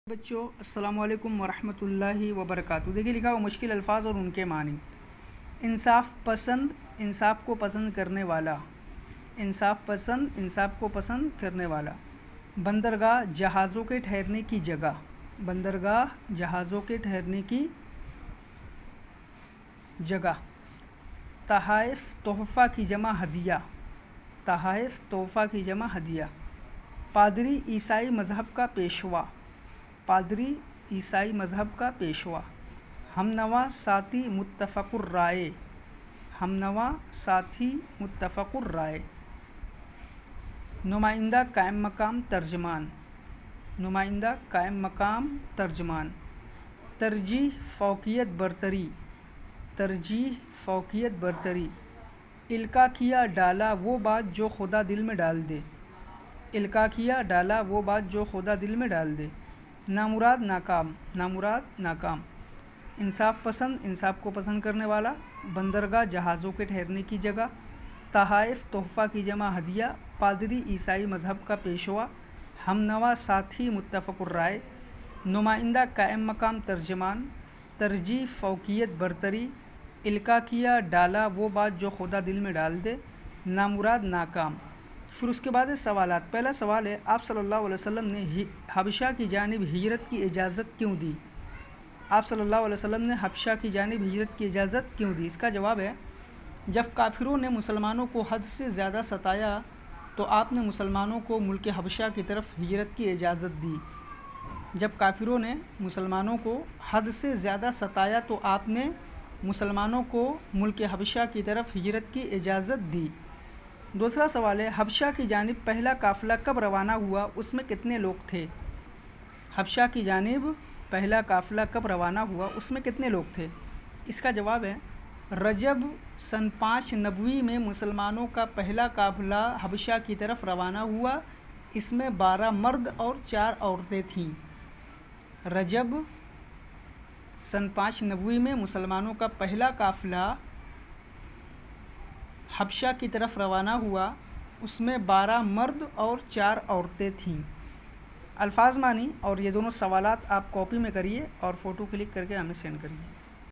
بچوں السلام علیکم ورحمۃ اللہ وبرکاتہ۔ دیکھیے لکھا ہوا مشکل الفاظ اور ان کے معنی۔ انصاف پسند، انصاف کو پسند کرنے والا، انصاف پسند، انصاف کو پسند کرنے والا۔ بندرگاہ، جہازوں کے ٹھہرنے کی جگہ، بندرگاہ جہازوں کے ٹھہرنے کی جگہ۔ تحائف، تحفہ کی جمع ہدیہ، تحائف تحفہ کی جمع ہدیہ۔ پادری، عیسائی مذہب کا پیشوا، پادری عیسائی مذہب کا پیشوا۔ ہمنوا، ساتھی، متفق الرائے، ہمنوا ساتھی، متفق الرائے۔ نمائندہ، قائم مقام ترجمان، نمائندہ قائم مقام ترجمان۔ ترجیح، فوقیت برتری، ترجیح فوقیت برتری۔ القاء کیا، ڈالا وہ بات جو خدا دل میں ڈال دے، القاء کیا، ڈالا وہ بات جو خدا دل میں ڈال دے۔ نامراد، ناکام، نامراد ناکام۔ انصاف پسند، انصاف کو پسند کرنے والا۔ بندرگاہ، جہازوں کے ٹھہرنے کی جگہ۔ تحائف، تحفہ کی جمع ہدیہ۔ پادری، عیسائی مذہب کا پیشوا۔ ہمنوا، ساتھی، متفق الرائے۔ نمائندہ، قائم مقام ترجمان۔ ترجیح، فوقیت برتری۔ القاء کیا، ڈالا وہ بات جو خدا دل میں ڈال دے۔ نامراد ناکام۔ پھر اس کے بعد سوالات۔ پہلا سوال ہے، آپ صلی اللہ علیہ وسلم نے حبشہ کی جانب ہجرت کی اجازت کیوں دی؟ آپ صلی اللہ علیہ وسلم نے حبشہ کی جانب ہجرت کی اجازت کیوں دی؟ اس کا جواب ہے، جب کافروں نے مسلمانوں کو حد سے زیادہ ستایا تو آپ نے مسلمانوں کو ملک حبشہ کی طرف ہجرت کی اجازت دی۔ جب کافروں نے مسلمانوں کو حد سے زیادہ ستایا تو آپ نے مسلمانوں کو ملک حبشہ کی طرف ہجرت کی اجازت دی۔ دوسرا سوال ہے، حبشہ کی جانب پہلا قافلہ کب روانہ ہوا؟ اس میں کتنے لوگ تھے؟ حبشہ کی جانب پہلا قافلہ کب روانہ ہوا؟ اس میں کتنے لوگ تھے؟ اس کا جواب ہے، رجب سن 5 نبوی میں مسلمانوں کا پہلا قافلہ حبشہ کی طرف روانہ ہوا۔ اس میں 12 مرد اور 4 عورتیں تھیں۔ رجب سن 5 نبوی میں مسلمانوں کا پہلا قافلہ حبشہ کی طرف روانہ ہوا۔ اس میں 12 مرد اور 4 عورتیں تھیں۔ الفاظ معنی اور یہ دونوں سوالات آپ کاپی میں کریے اور فوٹو کلک کر کے ہمیں سینڈ کریے۔